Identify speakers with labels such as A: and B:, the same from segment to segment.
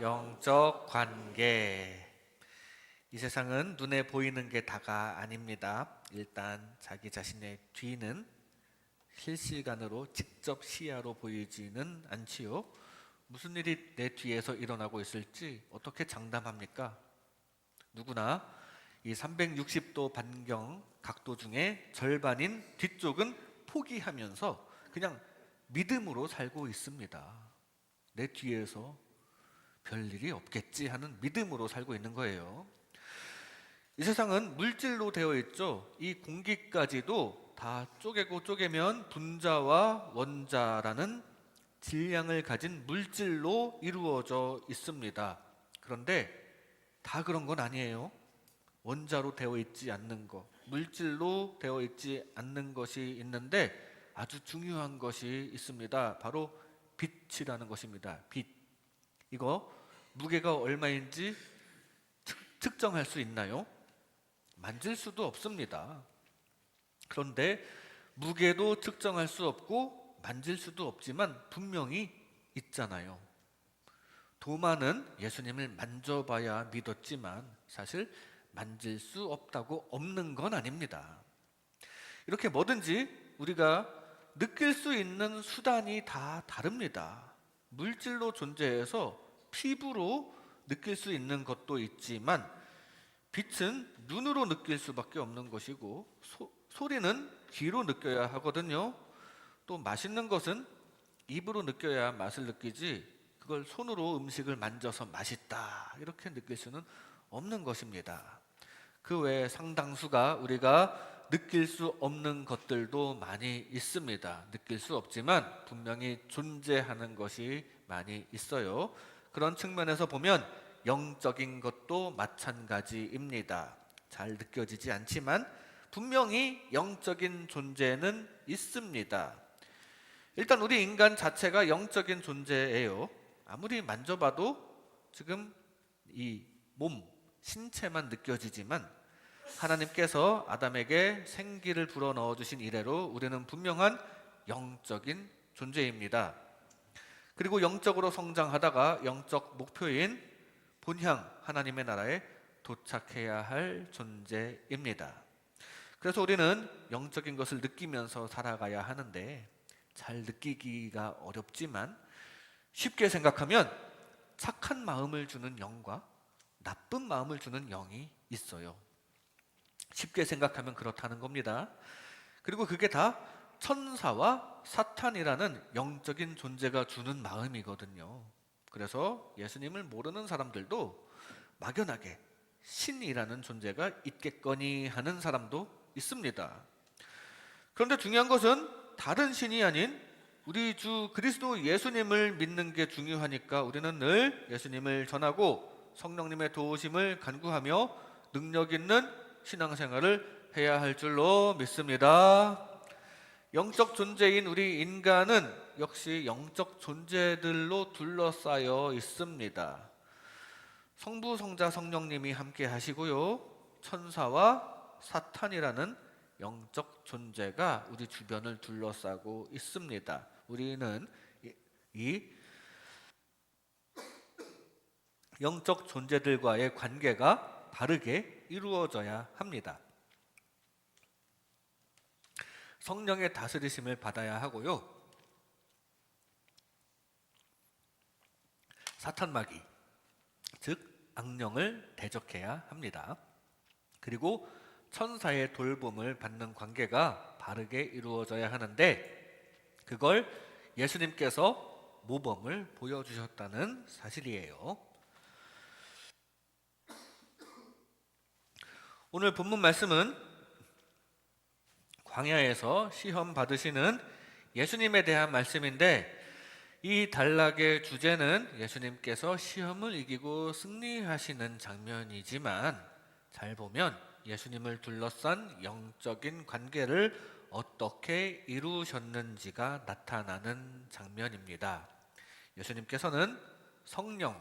A: 영적 관계. 이 세상은 눈에 보이는 게 다가 아닙니다. 일단 자기 자신의 뒤는 실시간으로 직접 시야로 보이지는 않지요. 무슨 일이 내 뒤에서 일어나고 있을지 어떻게 장담합니까? 누구나 이 360도 반경 각도 중에 절반인 뒤쪽은 포기하면서 그냥 믿음으로 살고 있습니다. 내 뒤에서 별일이 없겠지 하는 믿음으로 살고 있는 거예요. 이 세상은 물질로 되어 있죠. 이 공기까지도 다 쪼개고 쪼개면 분자와 원자라는 질량을 가진 물질로 이루어져 있습니다. 그런데 다 그런 건 아니에요. 원자로 되어 있지 않는 것, 물질로 되어 있지 않는 것이 있는데 아주 중요한 것이 있습니다. 바로 빛이라는 것입니다. 빛. 이거 무게가 얼마인지 측정할 수 있나요? 만질 수도 없습니다. 그런데 무게도 측정할 수 없고 만질 수도 없지만 분명히 있잖아요. 도마는 예수님을 만져봐야 믿었지만 사실 만질 수 없다고 없는 건 아닙니다. 이렇게 뭐든지 우리가 느낄 수 있는 수단이 다 다릅니다. 물질로 존재해서 피부로 느낄 수 있는 것도 있지만 빛은 눈으로 느낄 수밖에 없는 것이고 소리는 귀로 느껴야 하거든요. 또 맛있는 것은 입으로 느껴야 맛을 느끼지 그걸 손으로 음식을 만져서 맛있다 이렇게 느낄 수는 없는 것입니다. 그 외에 상당수가 우리가 느낄 수 없는 것들도 많이 있습니다. 느낄 수 없지만 분명히 존재하는 것이 많이 있어요. 그런 측면에서 보면 영적인 것도 마찬가지입니다. 잘 느껴지지 않지만 분명히 영적인 존재는 있습니다. 일단 우리 인간 자체가 영적인 존재예요. 아무리 만져봐도 지금 이 몸, 신체만 느껴지지만 하나님께서 아담에게 생기를 불어넣어 주신 이래로 우리는 분명한 영적인 존재입니다. 그리고 영적으로 성장하다가 영적 목표인 본향 하나님의 나라에 도착해야 할 존재입니다. 그래서 우리는 영적인 것을 느끼면서 살아가야 하는데 잘 느끼기가 어렵지만 쉽게 생각하면 착한 마음을 주는 영과 나쁜 마음을 주는 영이 있어요. 쉽게 생각하면 그렇다는 겁니다. 그리고 그게 다 천사와 사탄이라는 영적인 존재가 주는 마음이거든요. 그래서 예수님을 모르는 사람들도 막연하게 신이라는 존재가 있겠거니 하는 사람도 있습니다. 그런데 중요한 것은 다른 신이 아닌 우리 주 그리스도 예수님을 믿는 게 중요하니까 우리는 늘 예수님을 전하고 성령님의 도우심을 간구하며 능력 있는 신앙생활을 해야 할 줄로 믿습니다. 영적 존재인 우리 인간은 역시 영적 존재들로 둘러싸여 있습니다. 성부, 성자, 성령님이 함께 하시고요. 천사와 사탄이라는 영적 존재가 우리 주변을 둘러싸고 있습니다. 우리는 이 영적 존재들과의 관계가 바르게 이루어져야 합니다. 성령의 다스리심을 받아야 하고요. 사탄마귀, 즉 악령을 대적해야 합니다. 그리고 천사의 돌봄을 받는 관계가 바르게 이루어져야 하는데 그걸 예수님께서 모범을 보여주셨다는 사실이에요. 오늘 본문 말씀은 광야에서 시험 받으시는 예수님에 대한 말씀인데 이 단락의 주제는 예수님께서 시험을 이기고 승리하시는 장면이지만 잘 보면 예수님을 둘러싼 영적인 관계를 어떻게 이루셨는지가 나타나는 장면입니다. 예수님께서는 성령,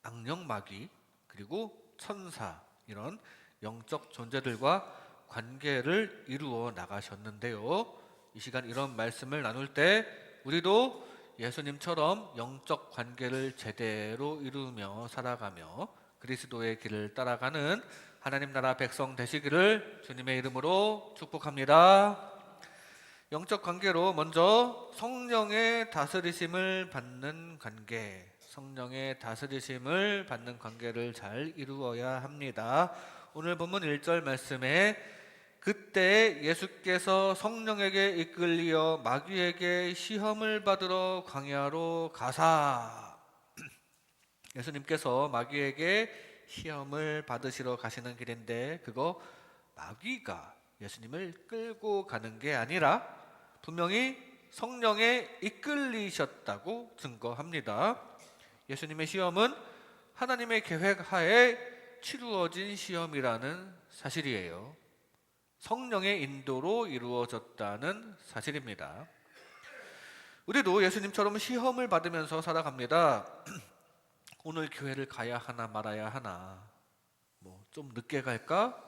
A: 악령마귀, 그리고 천사 이런 영적 존재들과 관계를 이루어 나가셨는데요. 이 시간 이런 말씀을 나눌 때 우리도 예수님처럼 영적 관계를 제대로 이루며 살아가며 그리스도의 길을 따라가는 하나님 나라 백성 되시기를 주님의 이름으로 축복합니다. 영적 관계로 먼저 성령의 다스리심을 받는 관계, 성령의 다스리심을 받는 관계를 잘 이루어야 합니다. 오늘 본문 1절 말씀에 그때 예수께서 성령에게 이끌리어 마귀에게 시험을 받으러 광야로 가사. 예수님께서 마귀에게 시험을 받으시러 가시는 길인데 그거 마귀가 예수님을 끌고 가는 게 아니라 분명히 성령에 이끌리셨다고 증거합니다. 예수님의 시험은 하나님의 계획 하에 치루어진 시험이라는 사실이에요. 성령의 인도로 이루어졌다는 사실입니다. 우리도 예수님처럼 시험을 받으면서 살아갑니다. 오늘 교회를 가야 하나 말아야 하나, 좀 늦게 갈까?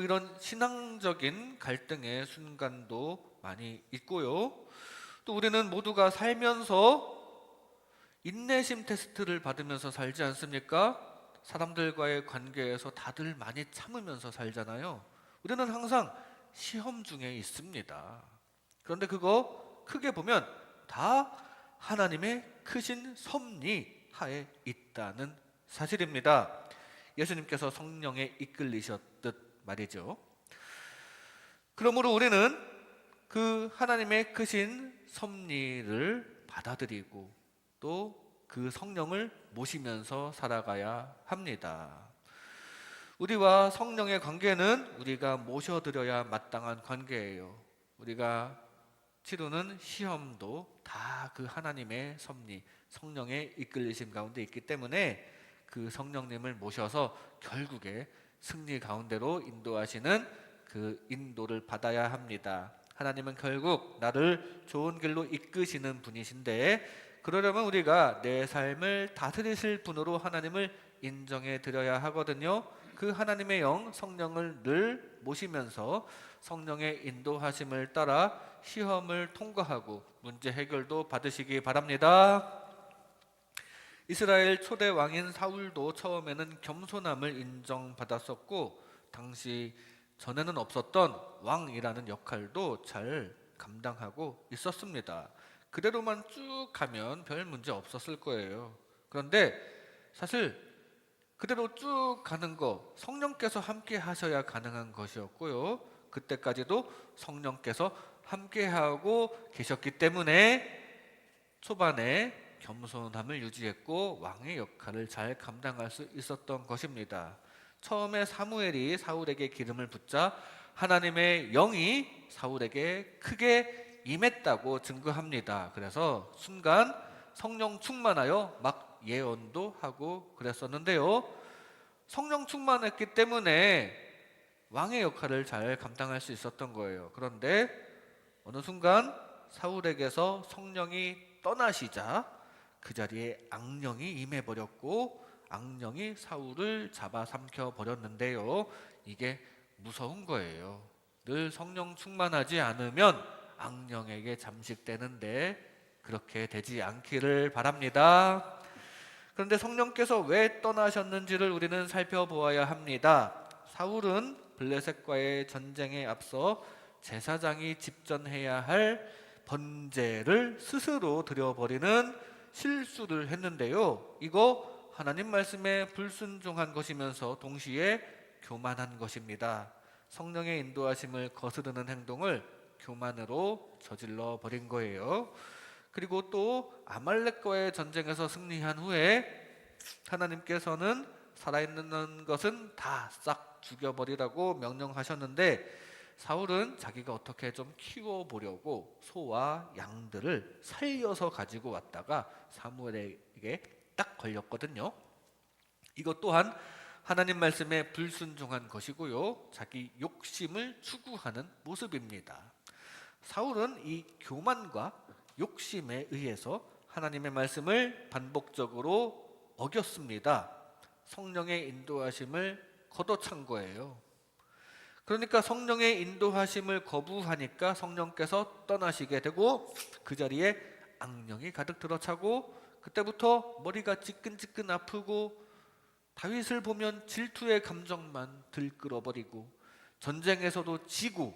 A: 이런 신앙적인 갈등의 순간도 많이 있고요. 또 우리는 모두가 살면서 인내심 테스트를 받으면서 살지 않습니까? 사람들과의 관계에서 다들 많이 참으면서 살잖아요. 우리는 항상 시험 중에 있습니다. 그런데 그거 크게 보면 다 하나님의 크신 섭리 하에 있다는 사실입니다. 예수님께서 성령에 이끌리셨듯 말이죠. 그러므로 우리는 그 하나님의 크신 섭리를 받아들이고 또 그 성령을 모시면서 살아가야 합니다. 우리와 성령의 관계는 우리가 모셔드려야 마땅한 관계예요. 우리가 치르는 시험도 다 그 하나님의 섭리, 성령의 이끌리심 가운데 있기 때문에 그 성령님을 모셔서 결국에 승리 가운데로 인도하시는 그 인도를 받아야 합니다. 하나님은 결국 나를 좋은 길로 이끄시는 분이신데 그러려면 우리가 내 삶을 다스리실 분으로 하나님을 인정해 드려야 하거든요. 그 하나님의 영 성령을 늘 모시면서 성령의 인도하심을 따라 시험을 통과하고 문제 해결도 받으시기 바랍니다. 이스라엘 초대 왕인 사울도 처음에는 겸손함을 인정받았었고 당시 전에는 없었던 왕이라는 역할도 잘 감당하고 있었습니다. 그대로만 쭉 가면 별 문제 없었을 거예요. 그런데 사실 그대로 쭉 가는 거 성령께서 함께 하셔야 가능한 것이었고요. 그때까지도 성령께서 함께하고 계셨기 때문에 초반에 겸손함을 유지했고 왕의 역할을 잘 감당할 수 있었던 것입니다. 처음에 사무엘이 사울에게 기름을 붓자 하나님의 영이 사울에게 크게 임했다고 증거합니다. 그래서 순간 성령 충만하여 막 예언도 하고 그랬었는데요. 성령 충만했기 때문에 왕의 역할을 잘 감당할 수 있었던 거예요. 그런데 어느 순간 사울에게서 성령이 떠나시자 그 자리에 악령이 임해버렸고 악령이 사울을 잡아삼켜 버렸는데요. 이게 무서운 거예요. 늘 성령 충만하지 않으면 악령에게 잠식되는데 그렇게 되지 않기를 바랍니다. 그런데 성령께서 왜 떠나셨는지를 우리는 살펴보아야 합니다. 사울은 블레셋과의 전쟁에 앞서 제사장이 집전해야 할 번제를 스스로 드려버리는 실수를 했는데요. 이거 하나님 말씀에 불순종한 것이면서 동시에 교만한 것입니다. 성령의 인도하심을 거스르는 행동을 교만으로 저질러 버린 거예요. 그리고 또 아말렉과의 전쟁에서 승리한 후에 하나님께서는 살아있는 것은 다 싹 죽여버리라고 명령하셨는데 사울은 자기가 어떻게 좀 키워보려고 소와 양들을 살려서 가지고 왔다가 사무엘에게 딱 걸렸거든요. 이것 또한 하나님 말씀에 불순종한 것이고요. 자기 욕심을 추구하는 모습입니다. 사울은 이 교만과 욕심에 의해서 하나님의 말씀을 반복적으로 어겼습니다. 성령의 인도하심을 걷어찬 거예요. 그러니까 성령의 인도하심을 거부하니까 성령께서 떠나시게 되고 그 자리에 악령이 가득 들어차고 그때부터 머리가 지끈지끈 아프고 다윗을 보면 질투의 감정만 들끓어버리고 전쟁에서도 지고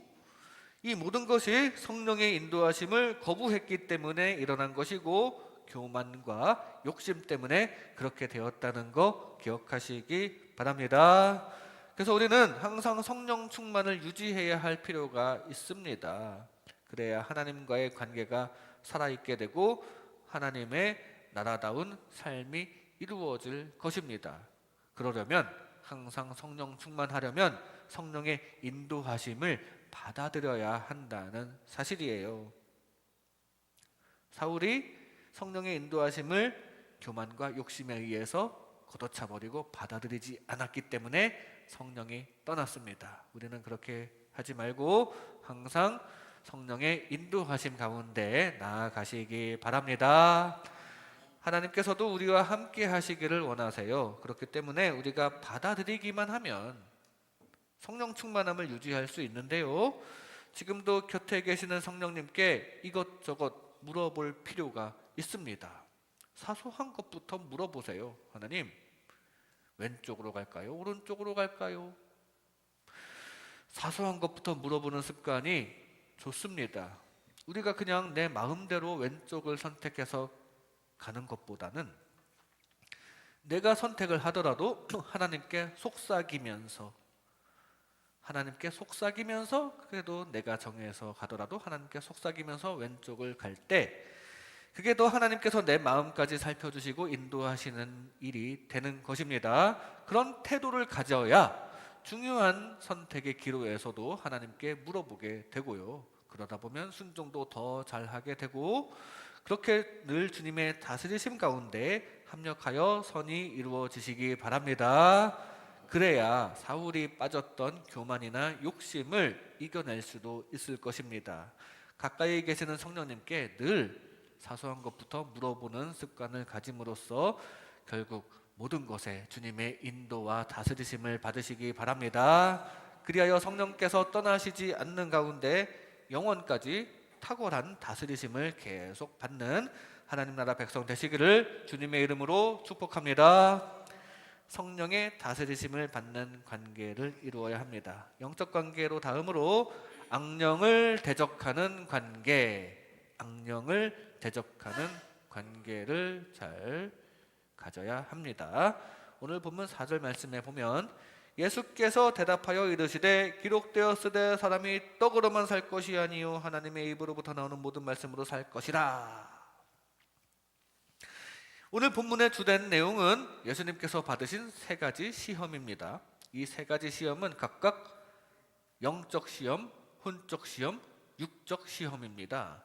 A: 이 모든 것이 성령의 인도하심을 거부했기 때문에 일어난 것이고 교만과 욕심 때문에 그렇게 되었다는 거 기억하시기 바랍니다. 그래서 우리는 항상 성령 충만을 유지해야 할 필요가 있습니다. 그래야 하나님과의 관계가 살아있게 되고 하나님의 나라다운 삶이 이루어질 것입니다. 그러려면 항상 성령 충만하려면 성령의 인도하심을 받아들여야 한다는 사실이에요. 사울이 성령의 인도하심을 교만과 욕심에 의해서 걷어차버리고 받아들이지 않았기 때문에 성령이 떠났습니다. 우리는 그렇게 하지 말고 항상 성령의 인도하심 가운데 나아가시기 바랍니다. 하나님께서도 우리와 함께 하시기를 원하세요. 그렇기 때문에 우리가 받아들이기만 하면 성령 충만함을 유지할 수 있는데요. 지금도 곁에 계시는 성령님께 이것저것 물어볼 필요가 있습니다. 사소한 것부터 물어보세요. 하나님, 왼쪽으로 갈까요? 오른쪽으로 갈까요? 사소한 것부터 물어보는 습관이 좋습니다. 우리가 그냥 내 마음대로 왼쪽을 선택해서 가는 것보다는 내가 선택을 하더라도 하나님께 속삭이면서 그래도 내가 정해서 가더라도 하나님께 속삭이면서 왼쪽을 갈 때 그게 더 하나님께서 내 마음까지 살펴주시고 인도하시는 일이 되는 것입니다. 그런 태도를 가져야 중요한 선택의 기로에서도 하나님께 물어보게 되고요. 그러다 보면 순종도 더 잘하게 되고 그렇게 늘 주님의 다스리심 가운데 합력하여 선이 이루어지시기 바랍니다. 그래야 사울이 빠졌던 교만이나 욕심을 이겨낼 수도 있을 것입니다. 가까이 계시는 성령님께 늘 사소한 것부터 물어보는 습관을 가짐으로써 결국 모든 것에 주님의 인도와 다스리심을 받으시기 바랍니다. 그리하여 성령께서 떠나시지 않는 가운데 영원까지 탁월한 다스리심을 계속 받는 하나님 나라 백성 되시기를 주님의 이름으로 축복합니다. 성령의 다스리심을 받는 관계를 이루어야 합니다. 영적 관계로 다음으로 악령을 대적하는 관계를 잘 가져야 합니다. 오늘 본문 4절 말씀에 보면 예수께서 대답하여 이르시되 기록되었으되 사람이 떡으로만 살 것이 아니요 하나님의 입으로부터 나오는 모든 말씀으로 살 것이라. 오늘 본문의 주된 내용은 예수님께서 받으신 세 가지 시험입니다. 이 세 가지 시험은 각각 영적 시험, 혼적 시험, 육적 시험입니다.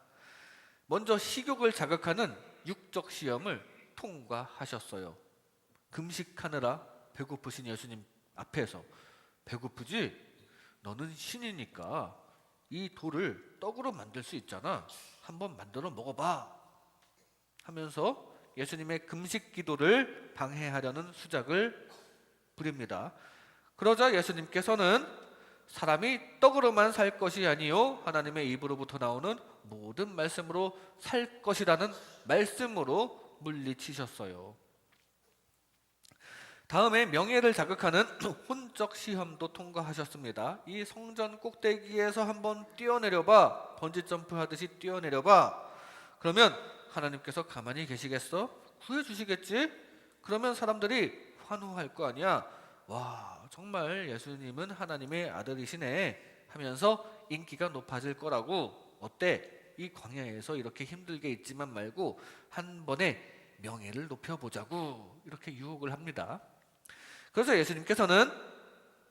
A: 먼저 식욕을 자극하는 육적 시험을 통과하셨어요. 금식하느라 배고프신 예수님 앞에서 배고프지? 너는 신이니까 이 돌을 떡으로 만들 수 있잖아. 한번 만들어 먹어봐 하면서 예수님의 금식 기도를 방해하려는 수작을 부립니다. 그러자 예수님께서는 사람이 떡으로만 살 것이 아니요 하나님의 입으로부터 나오는 모든 말씀으로 살 것이라는 말씀으로 물리치셨어요. 다음에 명예를 자극하는 혼적 시험도 통과하셨습니다. 이 성전 꼭대기에서 한번 뛰어내려봐, 번지 점프 하듯이 뛰어내려봐. 그러면 하나님께서 가만히 계시겠어? 구해주시겠지? 그러면 사람들이 환호할 거 아니야. 와, 정말 예수님은 하나님의 아들이시네 하면서 인기가 높아질 거라고. 어때? 이 광야에서 이렇게 힘들게 있지만 말고 한 번에 명예를 높여보자고 이렇게 유혹을 합니다. 그래서 예수님께서는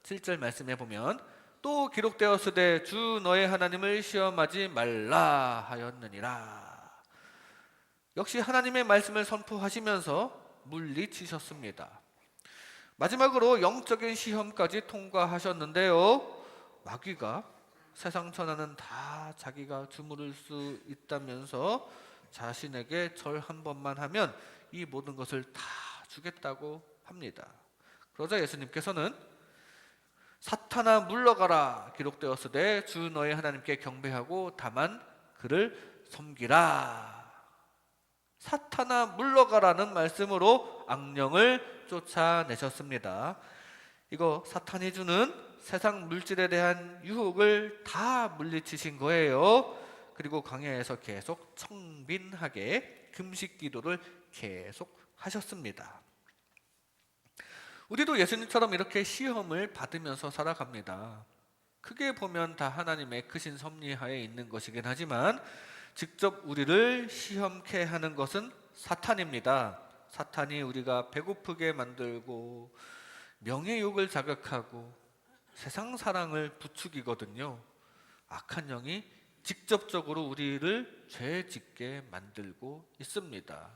A: 7절 말씀에 보면 또 기록되었으되 주 너의 하나님을 시험하지 말라 하였느니라. 역시 하나님의 말씀을 선포하시면서 물리치셨습니다. 마지막으로 영적인 시험까지 통과하셨는데요. 마귀가 세상 천하는 다 자기가 주무를 수 있다면서 자신에게 절 한 번만 하면 이 모든 것을 다 주겠다고 합니다. 그러자 예수님께서는 사탄아 물러가라 기록되었으되 주 너의 하나님께 경배하고 다만 그를 섬기라. 사탄아 물러가라는 말씀으로 악령을 쫓아내셨습니다. 이거 사탄이 주는 세상 물질에 대한 유혹을 다 물리치신 거예요. 그리고 광야에서 계속 청빈하게 금식 기도를 계속 하셨습니다. 우리도 예수님처럼 이렇게 시험을 받으면서 살아갑니다. 크게 보면 다 하나님의 크신 섭리하에 있는 것이긴 하지만 직접 우리를 시험케 하는 것은 사탄입니다. 사탄이 우리가 배고프게 만들고 명예욕을 자극하고 세상 사랑을 부추기거든요. 악한 영이 직접적으로 우리를 죄 짓게 만들고 있습니다.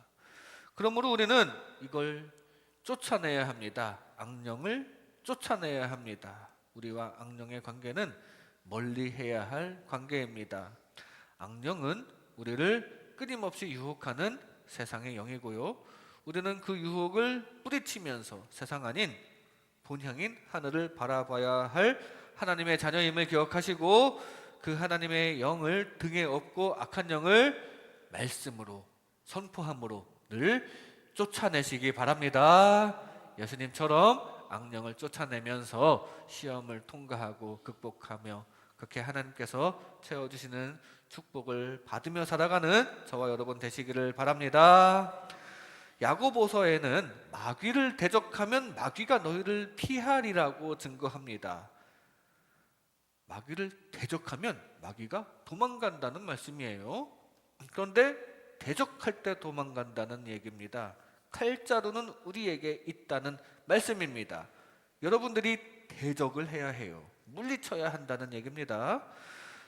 A: 그러므로 우리는 이걸 쫓아내야 합니다. 악령을 쫓아내야 합니다. 우리와 악령의 관계는 멀리해야 할 관계입니다. 악령은 우리를 끊임없이 유혹하는 세상의 영이고요. 우리는 그 유혹을 뿌리치면서 세상 아닌 본향인 하늘을 바라봐야 할 하나님의 자녀임을 기억하시고 그 하나님의 영을 등에 업고 악한 영을 말씀으로 선포함으로 늘 쫓아내시기 바랍니다. 예수님처럼 악령을 쫓아내면서 시험을 통과하고 극복하며 그렇게 하나님께서 채워주시는 축복을 받으며 살아가는 저와 여러분 되시기를 바랍니다. 야고보서에는 마귀를 대적하면 마귀가 너희를 피하리라고 증거합니다. 마귀를 대적하면 마귀가 도망간다는 말씀이에요. 그런데 대적할 때 도망간다는 얘기입니다. 칼자루는 우리에게 있다는 말씀입니다. 여러분들이 대적을 해야 해요. 물리쳐야 한다는 얘기입니다.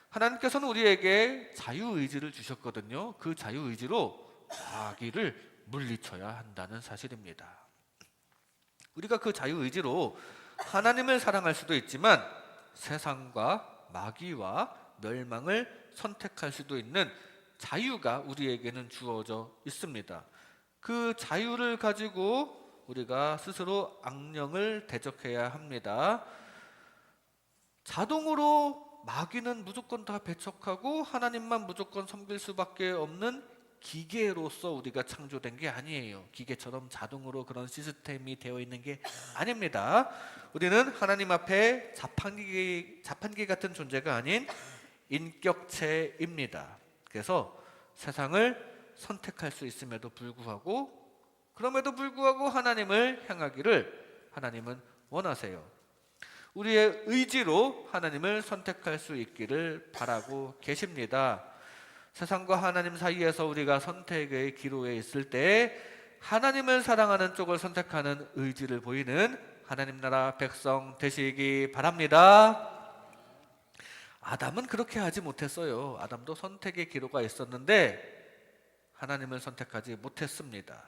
A: 하나님께서는 우리에게 자유의지를 주셨거든요. 그 자유의지로 마귀를 물리쳐야 한다는 사실입니다. 우리가 그 자유의지로 하나님을 사랑할 수도 있지만 세상과 마귀와 멸망을 선택할 수도 있는 자유가 우리에게는 주어져 있습니다. 그 자유를 가지고 우리가 스스로 악령을 대적해야 합니다. 자동으로 마귀는 무조건 다 배척하고 하나님만 무조건 섬길 수밖에 없는 기계로서 우리가 창조된 게 아니에요. 기계처럼 자동으로 그런 시스템이 되어 있는 게 아닙니다. 우리는 하나님 앞에 자판기 같은 존재가 아닌 인격체입니다. 그래서 세상을 선택할 수 있음에도 불구하고 그럼에도 불구하고 하나님을 향하기를 하나님은 원하세요. 우리의 의지로 하나님을 선택할 수 있기를 바라고 계십니다. 세상과 하나님 사이에서 우리가 선택의 기로에 있을 때 하나님을 사랑하는 쪽을 선택하는 의지를 보이는 하나님 나라 백성 되시기 바랍니다. 아담은 그렇게 하지 못했어요. 아담도 선택의 기로가 있었는데 하나님을 선택하지 못했습니다.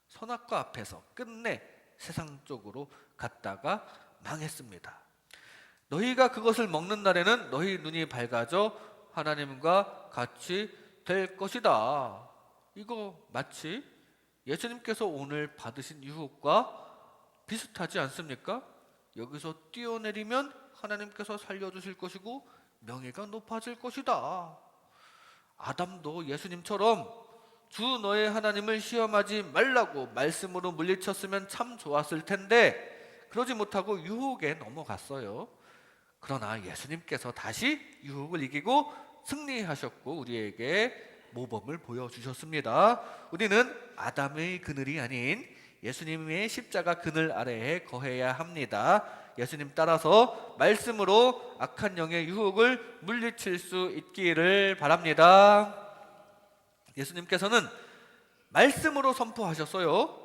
A: 선악과 앞에서 끝내 세상 쪽으로 갔다가 망했습니다. 너희가 그것을 먹는 날에는 너희 눈이 밝아져 하나님과 같이 될 것이다. 이거 마치 예수님께서 오늘 받으신 유혹과 비슷하지 않습니까? 여기서 뛰어내리면 하나님께서 살려주실 것이고 명예가 높아질 것이다. 아담도 예수님처럼 주 너의 하나님을 시험하지 말라고 말씀으로 물리쳤으면 참 좋았을 텐데 그러지 못하고 유혹에 넘어갔어요. 그러나 예수님께서 다시 유혹을 이기고 승리하셨고 우리에게 모범을 보여주셨습니다. 우리는 아담의 그늘이 아닌 예수님의 십자가 그늘 아래에 거해야 합니다. 예수님 따라서 말씀으로 악한 영의 유혹을 물리칠 수 있기를 바랍니다. 예수님께서는 말씀으로 선포하셨어요.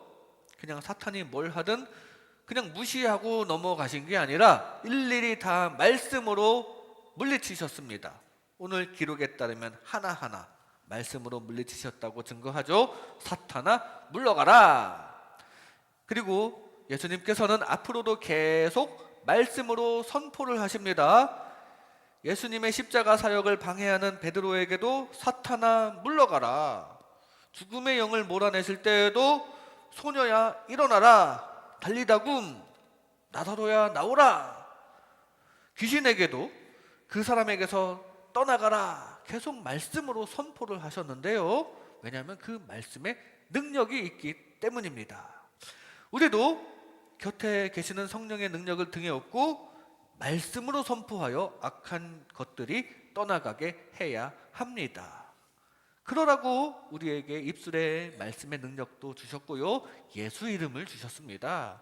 A: 그냥 사탄이 뭘 하든 그냥 무시하고 넘어가신 게 아니라 일일이 다 말씀으로 물리치셨습니다. 오늘 기록에 따르면 하나하나 말씀으로 물리치셨다고 증거하죠. 사탄아 물러가라. 그리고 예수님께서는 앞으로도 계속 말씀으로 선포를 하십니다. 예수님의 십자가 사역을 방해하는 베드로에게도 사탄아 물러가라. 죽음의 영을 몰아내실 때에도 소녀야 일어나라. 달리다굼 나사로야 나오라. 귀신에게도 그 사람에게서 떠나가라. 계속 말씀으로 선포를 하셨는데요. 왜냐하면 그 말씀에 능력이 있기 때문입니다. 우리도 곁에 계시는 성령의 능력을 등에 업고 말씀으로 선포하여 악한 것들이 떠나가게 해야 합니다. 그러라고 우리에게 입술에 말씀의 능력도 주셨고요, 예수 이름을 주셨습니다.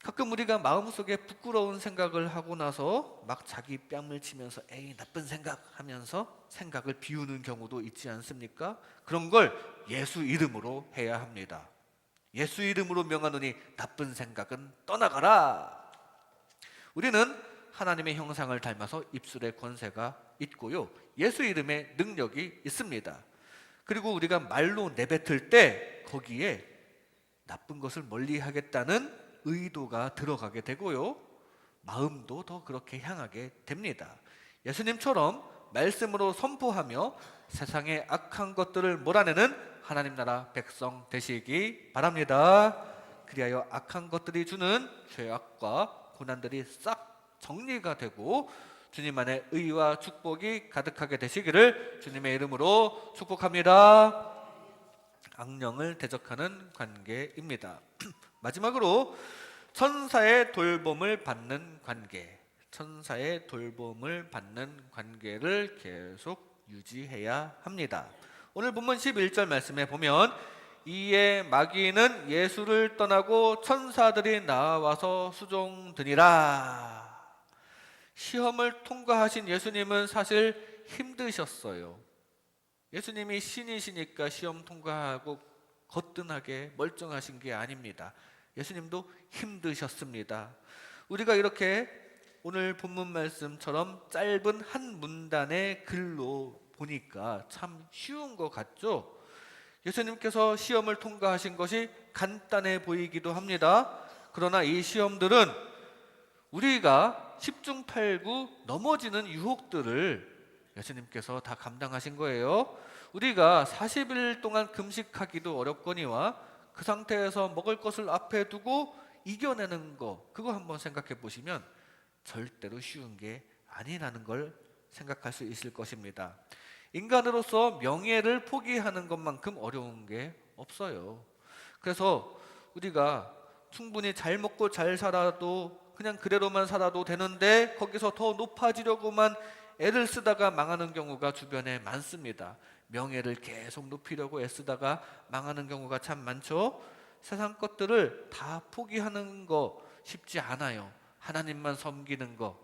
A: 가끔 우리가 마음속에 부끄러운 생각을 하고 나서 막 자기 뺨을 치면서 에이 나쁜 생각 하면서 생각을 비우는 경우도 있지 않습니까? 그런 걸 예수 이름으로 해야 합니다. 예수 이름으로 명하노니 나쁜 생각은 떠나가라. 우리는 하나님의 형상을 닮아서 입술의 권세가 있고요, 예수 이름의 능력이 있습니다. 그리고 우리가 말로 내뱉을 때 거기에 나쁜 것을 멀리 하겠다는 의도가 들어가게 되고요, 마음도 더 그렇게 향하게 됩니다. 예수님처럼 말씀으로 선포하며 세상의 악한 것들을 몰아내는 하나님 나라 백성 되시기 바랍니다. 그리하여 악한 것들이 주는 죄악과 고난들이 싹 정리가 되고 주님 안에 의와 축복이 가득하게 되시기를 주님의 이름으로 축복합니다. 악령을 대적하는 관계입니다. 마지막으로 천사의 돌봄을 받는 관계, 천사의 돌봄을 받는 관계를 계속 유지해야 합니다. 오늘 본문 11절 말씀에 보면 이에 마귀는 예수를 떠나고 천사들이 나와서 수종드니라. 시험을 통과하신 예수님은 사실 힘드셨어요. 예수님이 신이시니까 시험 통과하고 거뜬하게 멀쩡하신 게 아닙니다. 예수님도 힘드셨습니다. 우리가 이렇게 오늘 본문 말씀처럼 짧은 한 문단의 글로 보니까 참 쉬운 것 같죠? 예수님께서 시험을 통과하신 것이 간단해 보이기도 합니다. 그러나 이 시험들은 우리가 10중 8구 넘어지는 유혹들을 예수님께서 다 감당하신 거예요. 우리가 40일 동안 금식하기도 어렵거니와 그 상태에서 먹을 것을 앞에 두고 이겨내는 거, 그거 한번 생각해 보시면 절대로 쉬운 게 아니라는 걸 생각할 수 있을 것입니다. 인간으로서 명예를 포기하는 것만큼 어려운 게 없어요. 그래서 우리가 충분히 잘 먹고 잘 살아도 그냥 그대로만 살아도 되는데 거기서 더 높아지려고만 애를 쓰다가 망하는 경우가 주변에 많습니다. 명예를 계속 높이려고 애쓰다가 망하는 경우가 참 많죠. 세상 것들을 다 포기하는 거 쉽지 않아요. 하나님만 섬기는 거,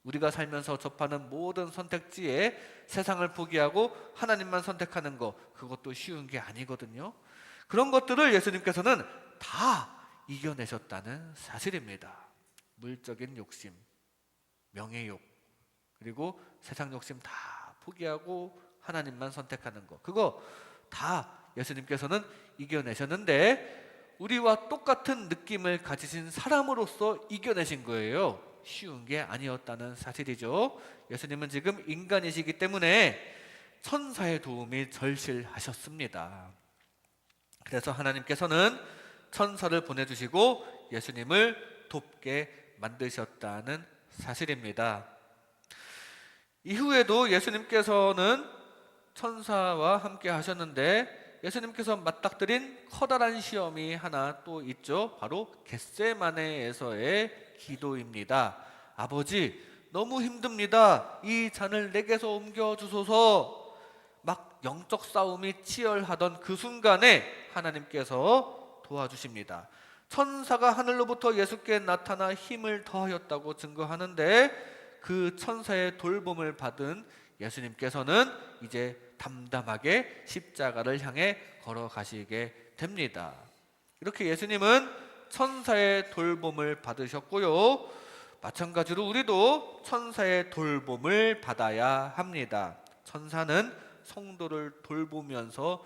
A: 우리가 살면서 접하는 모든 선택지에 세상을 포기하고 하나님만 선택하는 거, 그것도 쉬운 게 아니거든요. 그런 것들을 예수님께서는 다 이겨내셨다는 사실입니다. 물적인 욕심, 명예욕, 그리고 세상 욕심 다 포기하고 하나님만 선택하는 거, 그거 다 예수님께서는 이겨내셨는데 우리와 똑같은 느낌을 가지신 사람으로서 이겨내신 거예요. 쉬운 게 아니었다는 사실이죠. 예수님은 지금 인간이시기 때문에 천사의 도움이 절실하셨습니다. 그래서 하나님께서는 천사를 보내주시고 예수님을 돕게 만드셨다는 사실입니다. 이후에도 예수님께서는 천사와 함께 하셨는데 예수님께서 맞닥뜨린 커다란 시험이 하나 또 있죠. 바로 겟세마네에서의 기도입니다. 아버지, 너무 힘듭니다. 이 잔을 내게서 옮겨주소서. 막 영적 싸움이 치열하던 그 순간에 하나님께서 도와주십니다. 천사가 하늘로부터 예수께 나타나 힘을 더하였다고 증거하는데 그 천사의 돌봄을 받은 예수님께서는 이제 담담하게 십자가를 향해 걸어가시게 됩니다. 이렇게 예수님은 천사의 돌봄을 받으셨고요, 마찬가지로 우리도 천사의 돌봄을 받아야 합니다. 천사는 성도를 돌보면서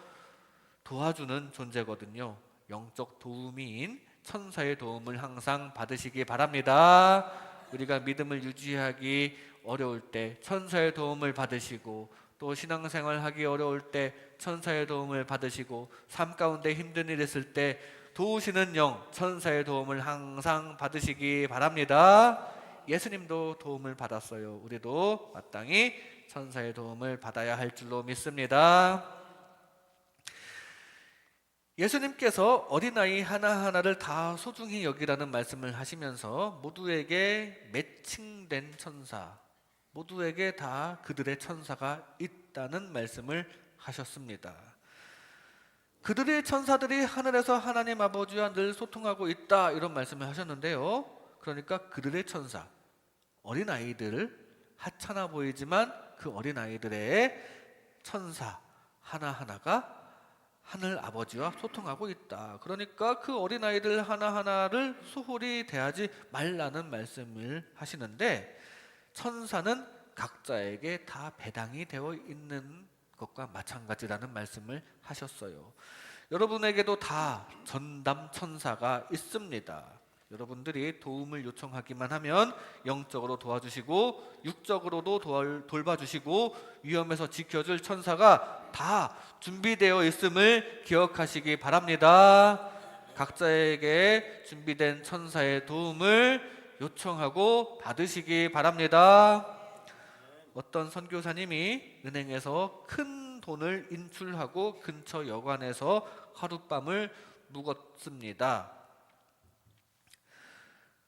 A: 도와주는 존재거든요. 영적 도우미인 천사의 도움을 항상 받으시기 바랍니다. 우리가 믿음을 유지하기 어려울 때 천사의 도움을 받으시고, 또 신앙생활 하기 어려울 때 천사의 도움을 받으시고, 삶 가운데 힘든 일 있을 때 도우시는 영 천사의 도움을 항상 받으시기 바랍니다. 예수님도 도움을 받았어요. 우리도 마땅히 천사의 도움을 받아야 할 줄로 믿습니다. 예수님께서 어린아이 하나하나를 다 소중히 여기라는 말씀을 하시면서 모두에게 매칭된 천사, 모두에게 다 그들의 천사가 있다는 말씀을 하셨습니다. 그들의 천사들이 하늘에서 하나님 아버지와 늘 소통하고 있다, 이런 말씀을 하셨는데요. 그러니까 그들의 천사, 어린아이들, 하찮아 보이지만 그 어린아이들의 천사 하나하나가 하늘 아버지와 소통하고 있다. 그러니까 그 어린아이들 하나하나를 소홀히 대하지 말라는 말씀을 하시는데, 천사는 각자에게 다 배당이 되어 있는 것과 마찬가지라는 말씀을 하셨어요. 여러분에게도 다 전담 천사가 있습니다. 여러분들이 도움을 요청하기만 하면 영적으로 도와주시고 육적으로도 돌봐주시고 위험에서 지켜줄 천사가 다 준비되어 있음을 기억하시기 바랍니다. 각자에게 준비된 천사의 도움을 요청하고 받으시기 바랍니다. 어떤 선교사님이 은행에서 큰 돈을 인출하고 근처 여관에서 하룻밤을 묵었습니다.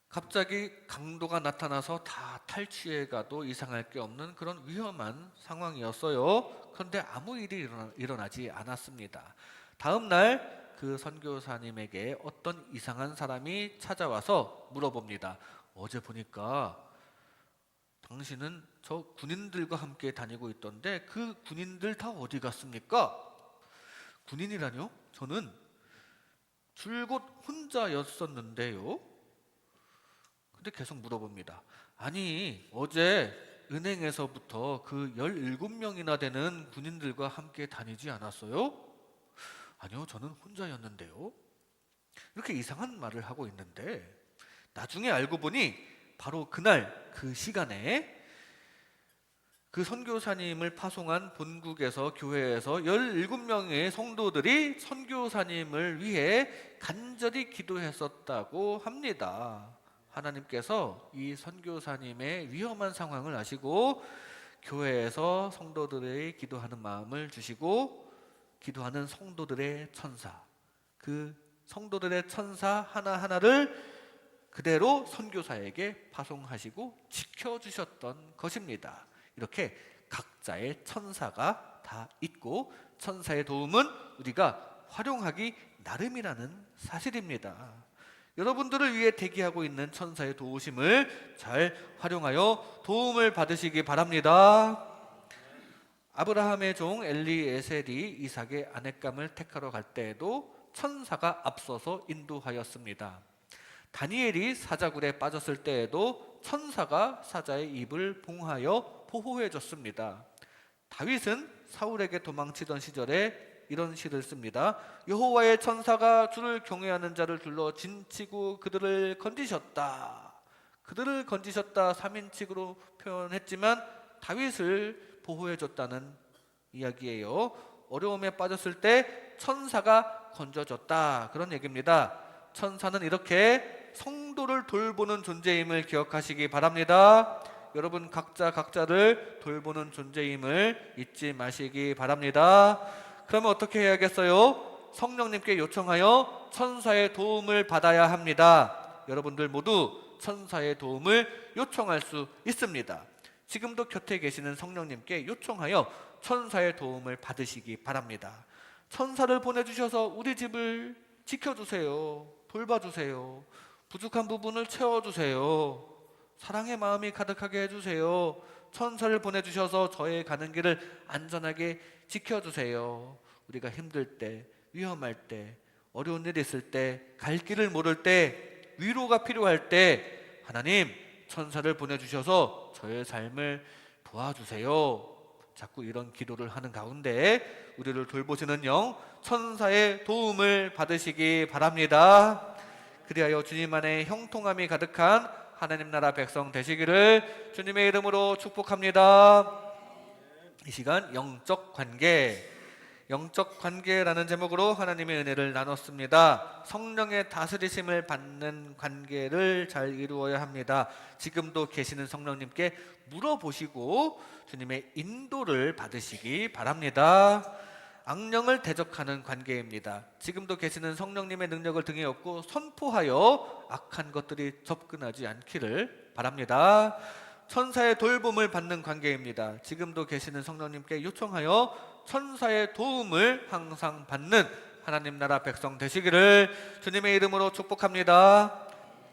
A: 갑자기 강도가 나타나서 다 탈취해 가도 이상할 게 없는 그런 위험한 상황이었어요. 그런데 아무 일이 일어나지 않았습니다. 다음 날 그 선교사님에게 어떤 이상한 사람이 찾아와서 물어봅니다. 어제 보니까 당신은 저 군인들과 함께 다니고 있던데 그 군인들 다 어디 갔습니까? 군인이라뇨? 저는 줄곧 혼자였었는데요. 근데 계속 물어봅니다. 아니, 어제 은행에서부터 그 17명이나 되는 군인들과 함께 다니지 않았어요? 아니요, 저는 혼자였는데요. 이렇게 이상한 말을 하고 있는데, 나중에 알고 보니 바로 그날 그 시간에 그 선교사님을 파송한 본국에서 교회에서 17명의 성도들이 선교사님을 위해 간절히 기도했었다고 합니다. 하나님께서 이 선교사님의 위험한 상황을 아시고 교회에서 성도들의 기도하는 마음을 주시고 기도하는 성도들의 천사, 그 성도들의 천사 하나하나를 그대로 선교사에게 파송하시고 지켜주셨던 것입니다. 이렇게 각자의 천사가 다 있고 천사의 도움은 우리가 활용하기 나름이라는 사실입니다. 여러분들을 위해 대기하고 있는 천사의 도우심을 잘 활용하여 도움을 받으시기 바랍니다. 아브라함의 종 엘리에셀이 이삭의 아내감을 택하러 갈 때에도 천사가 앞서서 인도하였습니다. 다니엘이 사자굴에 빠졌을 때에도 천사가 사자의 입을 봉하여 보호해 줬습니다. 다윗은 사울에게 도망치던 시절에 이런 시를 씁니다. 여호와의 천사가 주를 경외하는 자를 둘러 진치고 그들을 건지셨다. 그들을 건지셨다 3인칭으로 표현했지만 다윗을 보호해 줬다는 이야기예요. 어려움에 빠졌을 때 천사가 건져줬다, 그런 얘기입니다. 천사는 이렇게 성도를 돌보는 존재임을 기억하시기 바랍니다. 여러분 각자 각자를 돌보는 존재임을 잊지 마시기 바랍니다. 그러면 어떻게 해야겠어요? 성령님께 요청하여 천사의 도움을 받아야 합니다. 여러분들 모두 천사의 도움을 요청할 수 있습니다. 지금도 곁에 계시는 성령님께 요청하여 천사의 도움을 받으시기 바랍니다. 천사를 보내주셔서 우리 집을 지켜주세요. 돌봐주세요. 부족한 부분을 채워주세요. 사랑의 마음이 가득하게 해주세요. 천사를 보내주셔서 저의 가는 길을 안전하게 지켜주세요. 우리가 힘들 때, 위험할 때, 어려운 일 있을 때, 갈 길을 모를 때, 위로가 필요할 때 하나님 천사를 보내주셔서 저의 삶을 도와주세요. 자꾸 이런 기도를 하는 가운데 우리를 돌보시는 영 천사의 도움을 받으시기 바랍니다. 그리하여 주님 안에 형통함이 가득한 하나님 나라 백성 되시기를 주님의 이름으로 축복합니다. 이 시간 영적 관계라는 제목으로 하나님의 은혜를 나눴습니다. 성령의 다스리심을 받는 관계를 잘 이루어야 합니다. 지금도 계시는 성령님께 물어보시고 주님의 인도를 받으시기 바랍니다. 악령을 대적하는 관계입니다. 지금도 계시는 성령님의 능력을 등에 업고 선포하여 악한 것들이 접근하지 않기를 바랍니다. 천사의 돌봄을 받는 관계입니다. 지금도 계시는 성령님께 요청하여 천사의 도움을 항상 받는 하나님 나라 백성 되시기를 주님의 이름으로 축복합니다.